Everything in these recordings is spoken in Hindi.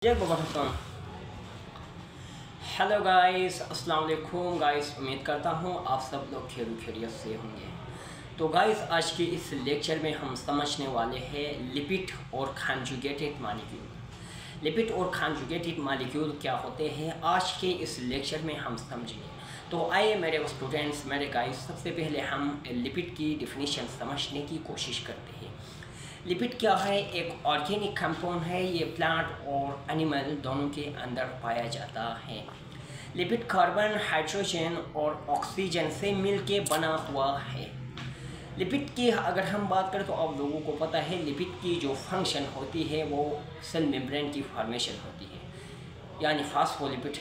जय बाबा खान। हेलो गाइस, अस्सलाम वालेकुम गाइस। उम्मीद करता हूँ आप सब लोग खैरियत से होंगे। तो गाइस, आज के इस लेक्चर में हम समझने वाले हैं लिपिड और कॉन्जुगेटेड मॉलिक्यूल। लिपिड और कॉन्जुगेटेड मॉलिक्यूल क्या होते हैं, आज के इस लेक्चर में हम समझेंगे। तो आइए मेरे स्टूडेंट्स, मेरे गाइस, सबसे पहले हम लिपिड की डिफिनीशन समझने की कोशिश करते हैं। लिपिड क्या है? एक ऑर्गेनिक कंपाउंड है। ये प्लांट और एनिमल दोनों के अंदर पाया जाता है। लिपिड कार्बन, हाइड्रोजन और ऑक्सीजन से मिलके बना हुआ है। लिपिड की अगर हम बात करें तो आप लोगों को पता है लिपिड की जो फंक्शन होती है वो सेल मेम्ब्रेन की फॉर्मेशन होती है, यानी फास्फोलिपिड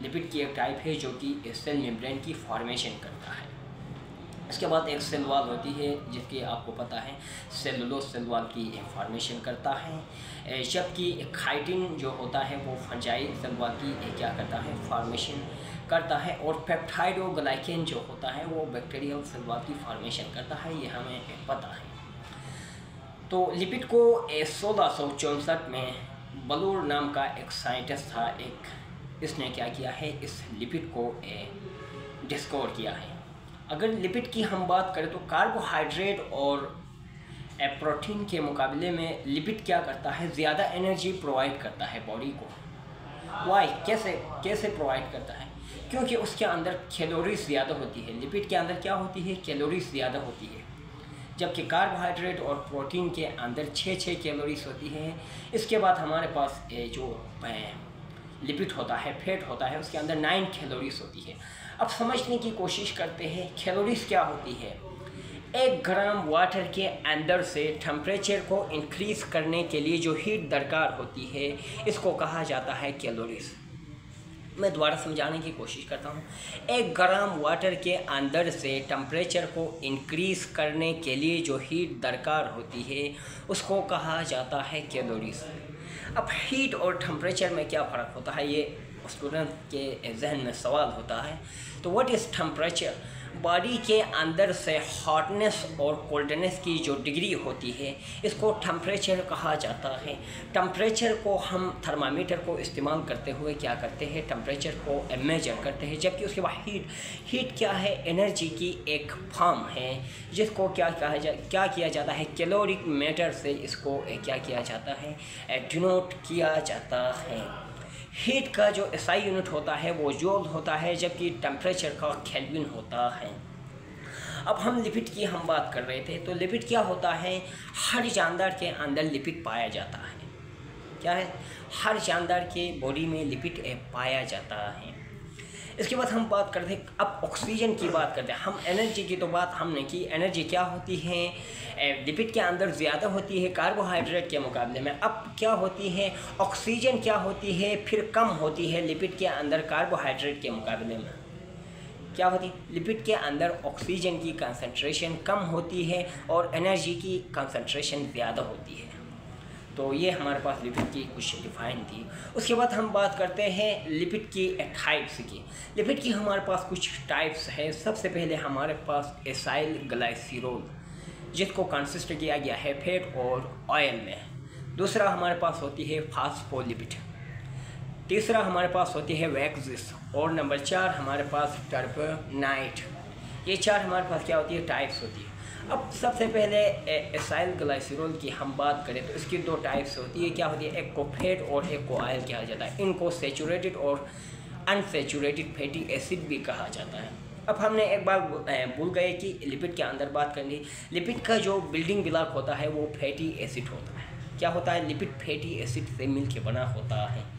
लिपिड की एक टाइप है जो कि सेल मेम्ब्रेन की फॉर्मेशन करता है। इसके बाद एक सेल वॉल होती है जिसकी आपको पता है सेलुलोज सेल वॉल की फॉर्मेशन करता है, जबकि काइटिन जो होता है वो फंजाइल सेल वॉल की क्या करता है, फॉर्मेशन करता है। और पेप्टाइडोग्लाइकेन जो होता है वो बैक्टीरियल सेल वॉल की फॉर्मेशन करता है, ये हमें पता है। तो लिपिड को 1664 में बलूर नाम का एक साइंटिस्ट था, इसने क्या किया है, इस लिपिड को डिस्कवर किया है। अगर लिपिड की हम बात करें तो कार्बोहाइड्रेट और प्रोटीन के मुकाबले में लिपिड क्या करता है, ज़्यादा एनर्जी प्रोवाइड करता है बॉडी को। वाई? कैसे प्रोवाइड करता है? क्योंकि उसके अंदर कैलोरीज ज़्यादा होती है। लिपिड के अंदर क्या होती है, कैलोरीज ज़्यादा होती है, जबकि कार्बोहाइड्रेट और प्रोटीन के अंदर 6 कैलोरीज होती है। इसके बाद हमारे पास जो लिपिड होता है, फैट होता है, उसके अंदर 9 कैलोरीज होती है। अब समझने की कोशिश करते हैं कैलोरीज क्या होती है। 1 ग्राम वाटर के अंदर से टेम्परेचर को इंक्रीज़ करने के लिए जो हीट दरकार होती है, इसको कहा जाता है कैलोरीज। मैं दोबारा समझाने की कोशिश करता हूँ। 1 ग्राम वाटर के अंदर से टेम्परेचर को इंक्रीज़ करने के लिए जो हीट दरकार होती है, उसको कहा जाता है कैलोरीज। अब हीट और टेम्परेचर में क्या फ़र्क होता है, ये स्टूडेंट के जहन में सवाल होता है। तो व्हाट इज़ टेम्परेचर? बॉडी के अंदर से हॉटनेस और कोल्डनेस की जो डिग्री होती है, इसको टेम्परेचर कहा जाता है। टेम्परेचर को हम थर्मामीटर को इस्तेमाल करते हुए क्या करते हैं, टेम्परेचर को मेजर करते हैं। जबकि उसके बाद हीट क्या है, एनर्जी की एक फॉर्म है, जिसको क्या किया जाता है, कैलोरिक मैटर से इसको क्या किया जाता है, डिनोट किया जाता है। हीट का जो एसआई यूनिट होता है वो जूल होता है, जबकि टेम्परेचर का केल्विन होता है। अब हम लिपिड की हम बात कर रहे थे, तो लिपिड क्या होता है, हर जानदार के अंदर लिपिड पाया जाता है। क्या है? हर जानदार के बॉडी में लिपिड पाया जाता है। इसके बाद हम बात करते हैं, अब ऑक्सीजन की बात करते हैं। हम एनर्जी की तो बात हमने की, एनर्जी क्या होती है, लिपिड के अंदर ज़्यादा होती है कार्बोहाइड्रेट के मुकाबले में। अब क्या होती है, ऑक्सीजन क्या होती है, फिर कम होती है लिपिड के अंदर कार्बोहाइड्रेट के मुकाबले में। क्या होती है, लिपिड के अंदर ऑक्सीजन की कंसंट्रेशन कम होती है और एनर्जी की कंसंट्रेशन ज़्यादा होती है। तो ये हमारे पास लिपिड की कुछ डिफाइन थी। उसके बाद हम बात करते हैं लिपिड की टाइप्स की। लिपिड की हमारे पास कुछ टाइप्स है। सबसे पहले हमारे पास एसाइल ग्लाइसरॉल, जिसको कंसिस्ट किया गया है फैट और ऑयल में। दूसरा हमारे पास होती है फास्फोलिपिड। तीसरा हमारे पास होती है वैक्सिस। और नंबर 4 हमारे पास टर्पेनाइट। ये 4 हमारे पास क्या होती है, टाइप्स होती है। अब सबसे पहले एसाइल ग्लाइसरॉल की हम बात करें तो इसकी 2 टाइप्स होती है। क्या होती है, एक को फैट और एक को ऑयल कहा जाता है। इनको सैचुरेटेड और अनसैचुरेटेड फैटी एसिड भी कहा जाता है। अब हमने एक बार भूल गए कि लिपिड के अंदर बात करनी, लिपिड का जो बिल्डिंग ब्लॉक होता है वो फैटी एसिड होता है। क्या होता है, लिपिड फैटी एसिड से मिलकर बना होता है।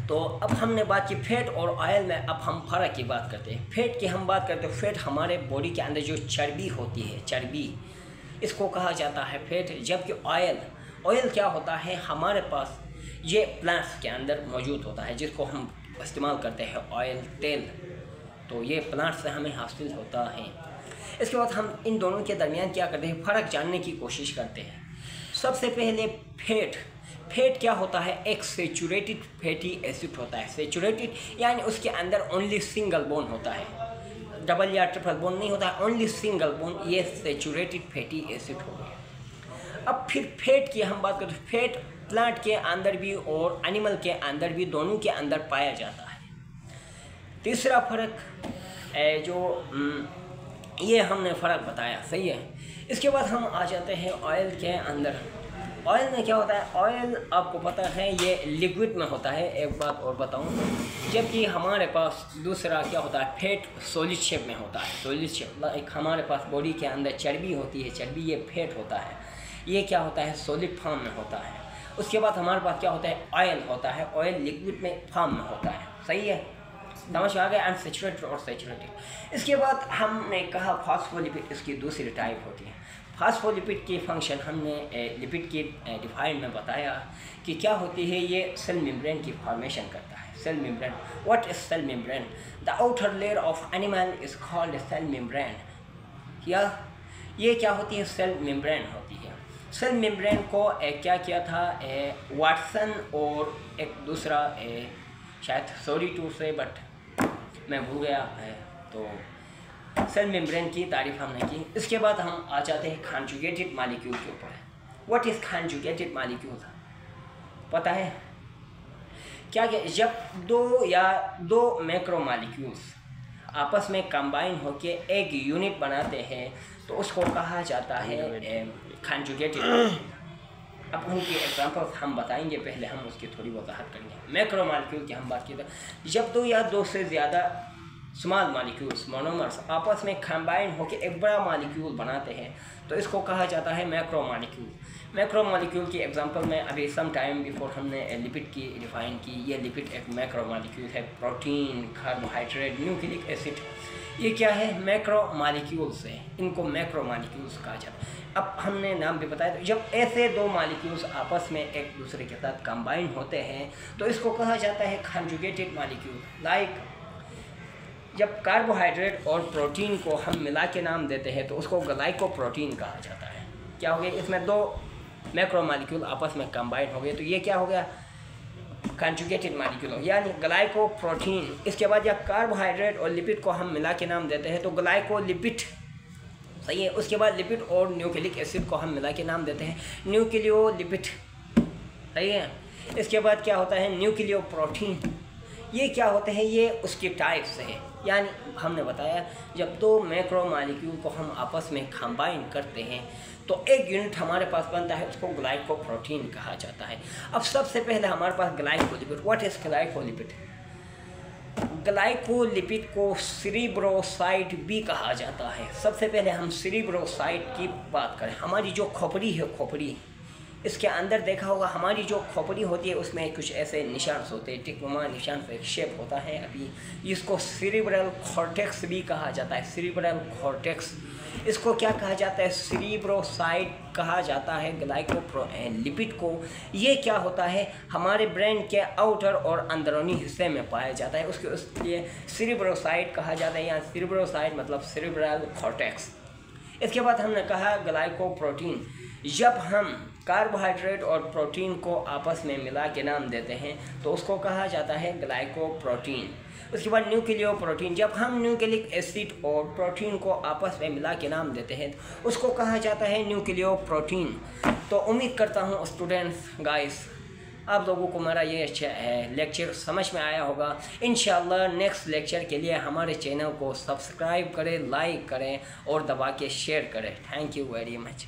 तो अब हमने बात की फैट और ऑयल में, अब हम फ़र्क की बात करते हैं। फैट की हम बात करते हैं, फैट हमारे बॉडी के अंदर जो चर्बी होती है, चर्बी, इसको कहा जाता है फैट। जबकि ऑयल क्या होता है, हमारे पास ये प्लांट्स के अंदर मौजूद होता है, जिसको हम इस्तेमाल करते हैं ऑयल, तेल। तो ये प्लांट से हमें हासिल होता है। इसके बाद हम इन दोनों के दरमियान क्या करते हैं, फ़र्क जानने की कोशिश करते हैं। सबसे पहले फैट क्या होता है, एक सैचुरेटेड फैटी एसिड होता है। सैचुरेटेड यानी उसके अंदर ओनली सिंगल बोन होता है, डबल या ट्रिपल बोन नहीं होता है, ओनली सिंगल बोन। ये सैचुरेटेड फैटी एसिड हो गया। अब फिर फैट की हम बात करते हैं। फैट प्लांट के अंदर भी और एनिमल के अंदर भी, दोनों के अंदर पाया जाता है। तीसरा फ़र्क ये हमने फ़र्क बताया, सही है। इसके बाद हम आ जाते हैं ऑयल के अंदर। ऑयल में क्या होता है? ऑयल आपको पता है ये लिक्विड में होता है। एक बात और बताऊं, जबकि हमारे पास दूसरा क्या होता है? फैट सॉलिड शेप में होता है। सॉलिड शेप एक हमारे पास बॉडी के अंदर चर्बी होती है, चर्बी ये फैट होता है, ये क्या होता है? सॉलिड फॉर्म में होता है। उसके बाद हमारे पास क्या होता है? ऑयल होता है। ऑयल लिक्विड में फॉर्म में होता है, सही है, समझ आ गया? अनसैचुरेटेड और सैचुरेटेड। इसके बाद हमने कहा फॉस्फोलिपिड, इसकी दूसरी टाइप होती है। फॉस्फोलिपिड की फंक्शन हमने लिपिड की डिफाइन में बताया कि क्या होती है। ये सेल मेम्ब्रेन की फॉर्मेशन करता है। Cell membrane, what is cell membrane? The outer layer of animal is called cell membrane. या ये क्या होती है? सेल मेम्ब्रेन होती है। सेल मेम्ब्रेन को क्या किया था वाटसन और एक दूसरा शायद सॉरी टू से बट मैं भूल गया है, तो सेल मेम्ब्रेन की तारीफ हमने की। इसके बाद हम आ जाते हैं कॉन्जुगेटेड मॉलिक्यूल के ऊपर। What is conjugated molecule? पता है क्या? जब दो मैक्रो मॉलिक्यूल्स आपस में कंबाइन होके एक यूनिट बनाते हैं तो उसको कहा जाता है कॉन्जुगेटेड। अब उनकी एग्जांपल्स हम बताएंगे, पहले हम उसकी थोड़ी वजाहत करेंगे। मैक्रो मॉलिक्यूल की हम बात की तो जब दो या दो से ज़्यादा स्मॉल मॉलिक्यूल्स मोनोमर्स आपस में कंबाइन होकर एक बड़ा मॉलिक्यूल बनाते हैं तो इसको कहा जाता है मैक्रो मॉलिक्यूल। मैक्रो मॉलिक्यूल की एग्जांपल में अभी सम टाइम बिफोर हमने लिपिड की डिफाइन की। ये लिपिड एक मैक्रो मॉलिक्यूल है। प्रोटीन, कार्बोहाइड्रेट, न्यूक्लिक एसिड, ये क्या है? मैक्रो मॉलिक्यूल्स है। इनको मैक्रो मॉलिक्यूल्स कहा जाता है। अब हमने नाम भी बताया, तो जब ऐसे दो मॉलिक्यूल्स आपस में एक दूसरे के साथ कंबाइन होते हैं तो इसको कहा जाता है कॉन्जुगेटेड मॉलिक्यूल। लाइक जब कार्बोहाइड्रेट और प्रोटीन को हम मिला के नाम देते हैं तो उसको ग्लाइकोप्रोटीन कहा जाता है। क्या हो गया? इसमें दो मैक्रो मॉलिक्यूल आपस में कंबाइन हो गए तो ये क्या हो गया? कॉन्जुगेटेड मॉलिक्यूल हो, यानी ग्लाइकोप्रोटीन। इसके बाद जब कार्बोहाइड्रेट और लिपिड को हम मिला के नाम देते हैं तो ग्लाइकोलिपिड, सही है। उसके बाद लिपिड और न्यूक्लिक एसिड को हम मिला के नाम देते हैं न्यूक्लियोलिपिड, सही है। इसके बाद क्या होता है? न्यूक्लियोप्रोटीन। ये क्या होते हैं? ये उसकी टाइप्स है। यानी हमने बताया जब दो मैक्रो मॉलिक्यूल को हम आपस में कंबाइन करते हैं तो एक यूनिट हमारे पास बनता है, उसको ग्लाइकोप्रोटीन कहा जाता है। अब सबसे पहले हमारे पास glycolipid. What is glycolipid? Glycolipid को सेरिब्रोसाइट भी कहा जाता है। सबसे पहले हम सेरिब्रोसाइट की बात करें। हमारी जो खोपड़ी है, खोपड़ी, इसके अंदर देखा होगा हमारी जो खोपड़ी होती है उसमें कुछ ऐसे निशान होते हैं, टिकनुमा निशान से एक शेप होता है। अभी इसको सेरिब्रल कॉर्टेक्स भी कहा जाता है। सेरिब्रल कॉर्टेक्स, इसको क्या कहा जाता है? सेरिब्रोसाइट कहा जाता है ग्लाइकोलिपिड को। ये क्या होता है? हमारे ब्रेन के आउटर और अंदरूनी हिस्से में पाया जाता है, उसके लिए सेरिब्रोसाइट कहा जाता है। यहाँ सेरिब्रोसाइट मतलब सेरिब्रल कॉर्टेक्स। इसके बाद हमने कहा ग्लाइकोप्रोटीन। जब हम कार्बोहाइड्रेट और प्रोटीन को आपस में मिला के नाम देते हैं तो उसको कहा जाता है ग्लाइकोप्रोटीन। उसके बाद न्यूक्लियोप्रोटीन। जब हम न्यूक्लिक एसिड और प्रोटीन को आपस में मिला के नाम देते हैं तो उसको कहा जाता है न्यूक्लियोप्रोटीन। तो उम्मीद करता हूँ स्टूडेंट्स, गाइस, आप लोगों को मेरा ये लेक्चर समझ में आया होगा। इंशाल्लाह नेक्स्ट लेक्चर के लिए हमारे चैनल को सब्सक्राइब करें, लाइक करें और दबा के शेयर करें। Thank you very much.